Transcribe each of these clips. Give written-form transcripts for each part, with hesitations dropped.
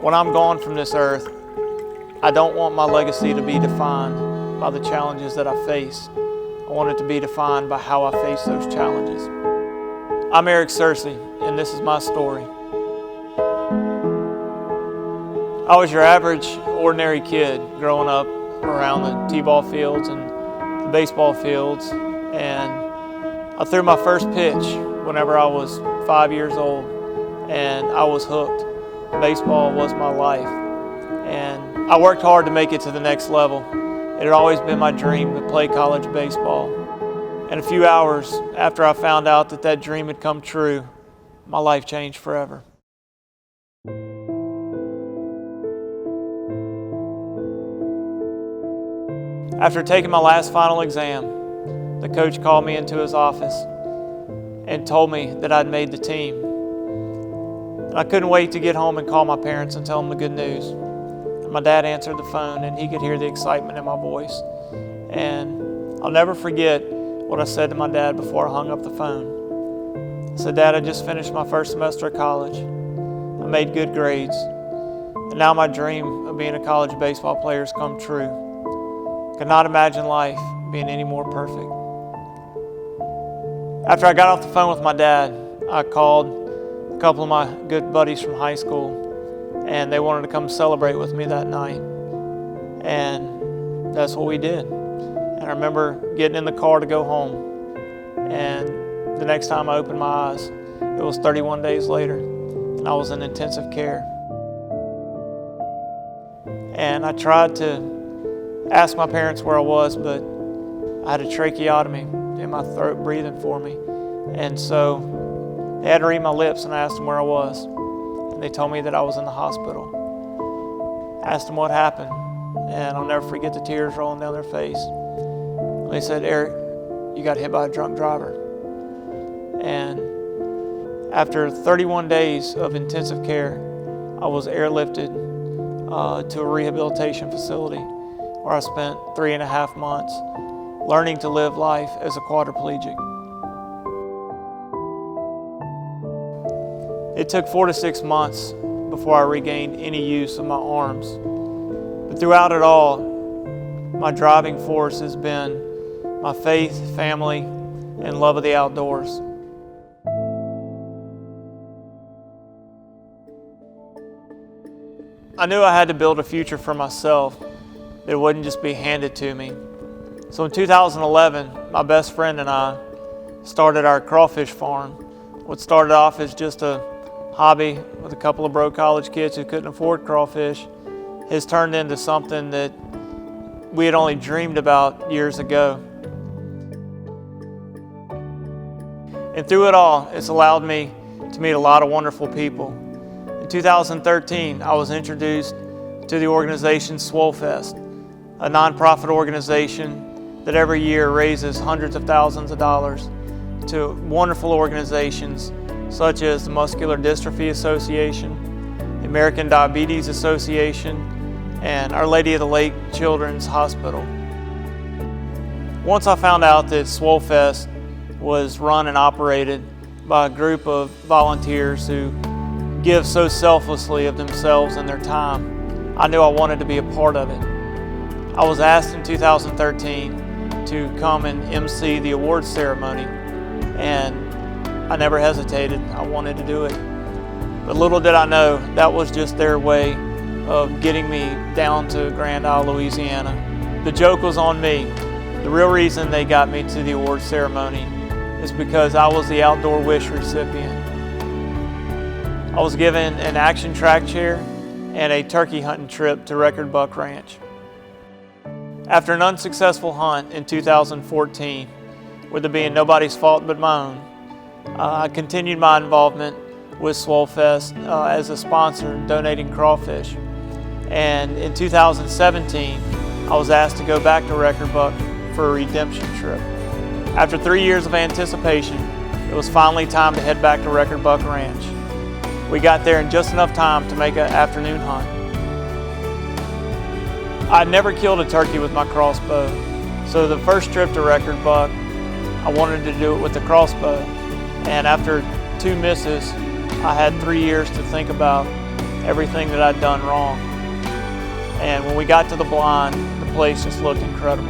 When I'm gone from this earth, I don't want my legacy to be defined by the challenges that I face. I want it to be defined by how I face those challenges. I'm Eric Searcy, and this is my story. I was your average, ordinary kid growing up around the t-ball fields and the baseball fields, and I threw my first pitch whenever I was 5 years old, and I was hooked. Baseball was my life, and I worked hard to make it to the next level. It had always been my dream to play college baseball. And a few hours after I found out that that dream had come true, my life changed forever. After taking my last final exam, the coach called me into his office and told me that I'd made the team. And I couldn't wait to get home and call my parents and tell them the good news. And my dad answered the phone, and he could hear the excitement in my voice. And I'll never forget what I said to my dad before I hung up the phone. I said, "Dad, I just finished my first semester of college. I made good grades. And now my dream of being a college baseball player has come true. I could not imagine life being any more perfect." After I got off the phone with my dad, I called a couple of my good buddies from high school, and they wanted to come celebrate with me that night. And that's what we did. And I remember getting in the car to go home, and the next time I opened my eyes, it was 31 days later, and I was in intensive care. And I tried to ask my parents where I was, but I had a tracheotomy in my throat breathing for me. And so they had to read my lips, and I asked them where I was. And they told me that I was in the hospital. I asked them what happened, and I'll never forget the tears rolling down their face. They said, "Eric, you got hit by a drunk driver." And after 31 days of intensive care, I was airlifted to a rehabilitation facility where I spent 3.5 months learning to live life as a quadriplegic. It took 4 to 6 months before I regained any use of my arms. But throughout it all, my driving force has been my faith, family, and love of the outdoors. I knew I had to build a future for myself that wouldn't just be handed to me. So in 2011, my best friend and I started our crawfish farm. What started off as just a hobby with a couple of broke college kids who couldn't afford crawfish has turned into something that we had only dreamed about years ago. And through it all, it's allowed me to meet a lot of wonderful people. In 2013, I was introduced to the organization Swollfest, a nonprofit organization that every year raises hundreds of thousands of dollars to wonderful organizations such as the Muscular Dystrophy Association, the American Diabetes Association, and Our Lady of the Lake Children's Hospital. Once I found out that Swollfest was run and operated by a group of volunteers who give so selflessly of themselves and their time, I knew I wanted to be a part of it. I was asked in 2013 to come and MC the awards ceremony, and I never hesitated. I wanted to do it. But little did I know, that was just their way of getting me down to Grand Isle, Louisiana. The joke was on me. The real reason they got me to the awards ceremony is because I was the Outdoor Wish recipient. I was given an action track chair and a turkey hunting trip to Record Buck Ranch. After an unsuccessful hunt in 2014, with it being nobody's fault but my own, I continued my involvement with Swollfest as a sponsor, donating crawfish. And in 2017, I was asked to go back to Record Buck for a redemption trip. After 3 years of anticipation, it was finally time to head back to Record Buck Ranch. We got there in just enough time to make an afternoon hunt. I'd never killed a turkey with my crossbow, so the first trip to Record Buck, I wanted to do it with the crossbow. And after 2 misses, I had 3 years to think about everything that I'd done wrong. And when we got to the blind, the place just looked incredible.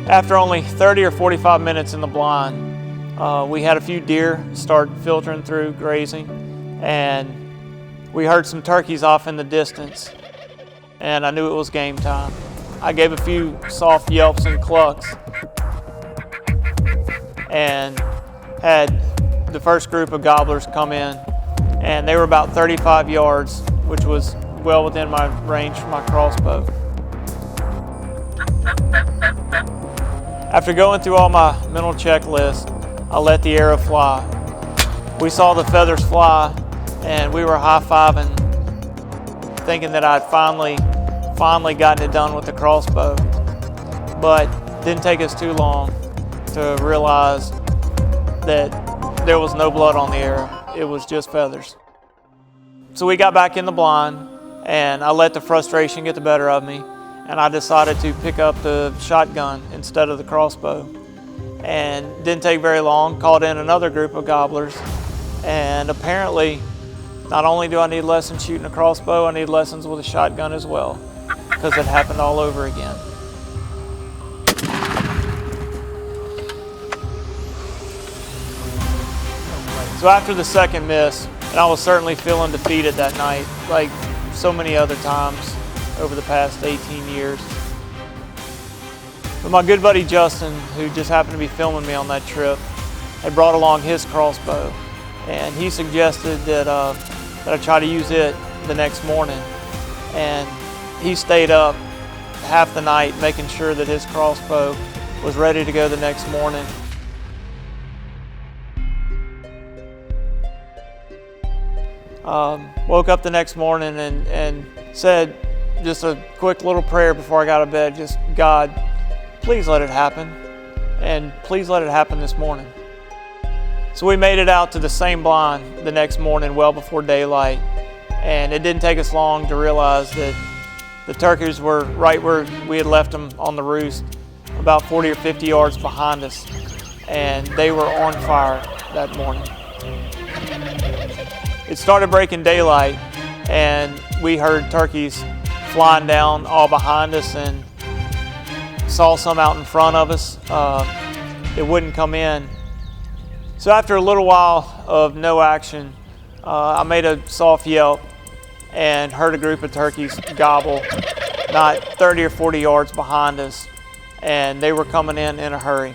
After only 30 or 45 minutes in the blind, we had a few deer start filtering through, grazing, and we heard some turkeys off in the distance, and I knew it was game time. I gave a few soft yelps and clucks, and had the first group of gobblers come in, and they were about 35 yards, which was well within my range for my crossbow. After going through all my mental checklists, I let the arrow fly. We saw the feathers fly, and we were high-fiving, thinking that I'd finally gotten it done with the crossbow. But it didn't take us too long to realize that there was no blood on the arrow. It was just feathers. So we got back in the blind, and I let the frustration get the better of me, and I decided to pick up the shotgun instead of the crossbow. And didn't take very long, called in another group of gobblers, and apparently not only do I need lessons shooting a crossbow, I need lessons with a shotgun as well, because it happened all over again. So after the second miss, and I was certainly feeling defeated that night, like so many other times over the past 18 years. But my good buddy Justin, who just happened to be filming me on that trip, had brought along his crossbow, and he suggested that I try to use it the next morning. And he stayed up half the night making sure that his crossbow was ready to go the next morning. Woke up the next morning and said just a quick little prayer before I got to bed, just, God, please let it happen, and please let it happen this morning. So we made it out to the same blind the next morning well before daylight, and it didn't take us long to realize that the turkeys were right where we had left them on the roost, about 40 or 50 yards behind us, and they were on fire that morning. It started breaking daylight, and we heard turkeys flying down all behind us, and saw some out in front of us. It wouldn't come in. So after a little while of no action, I made a soft yelp and heard a group of turkeys gobble not 30 or 40 yards behind us, and they were coming in a hurry.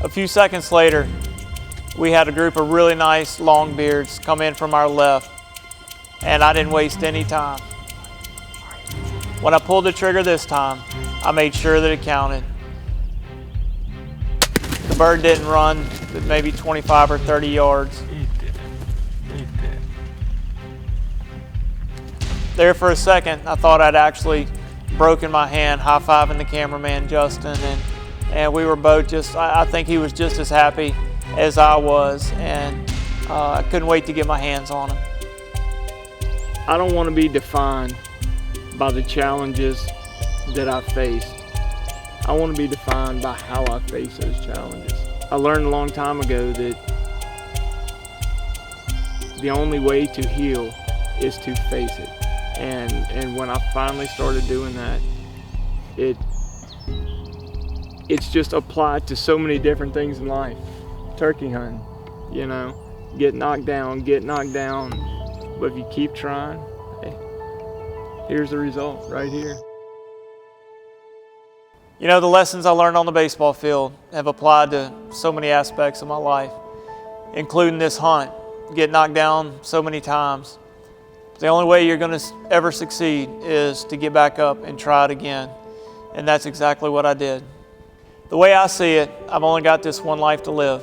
A few seconds later, we had a group of really nice longbeards come in from our left, and I didn't waste any time. When I pulled the trigger this time, I made sure that it counted. The bird didn't run maybe 25 or 30 yards. There for a second, I thought I'd actually broken my hand high-fiving the cameraman, Justin, and we were both just, I think he was just as happy as I was, and I couldn't wait to get my hands on him. I don't want to be defined by the challenges that I faced. I want to be defined by how I face those challenges. I learned a long time ago that the only way to heal is to face it. And when I finally started doing that, it's just applied to so many different things in life. Turkey hunting, you know, get knocked down, but if you keep trying, hey, here's the result right here. You know, the lessons I learned on the baseball field have applied to so many aspects of my life, including this hunt. Get knocked down so many times. The only way you're going to ever succeed is to get back up and try it again. And that's exactly what I did. The way I see it, I've only got this one life to live.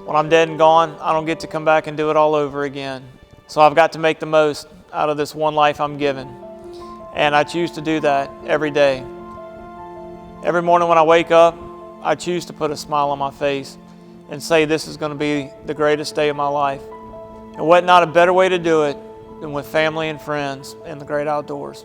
When I'm dead and gone, I don't get to come back and do it all over again. So I've got to make the most out of this one life I'm given. And I choose to do that every day. Every morning when I wake up, I choose to put a smile on my face and say this is going to be the greatest day of my life. And what not a better way to do it than with family and friends in the great outdoors.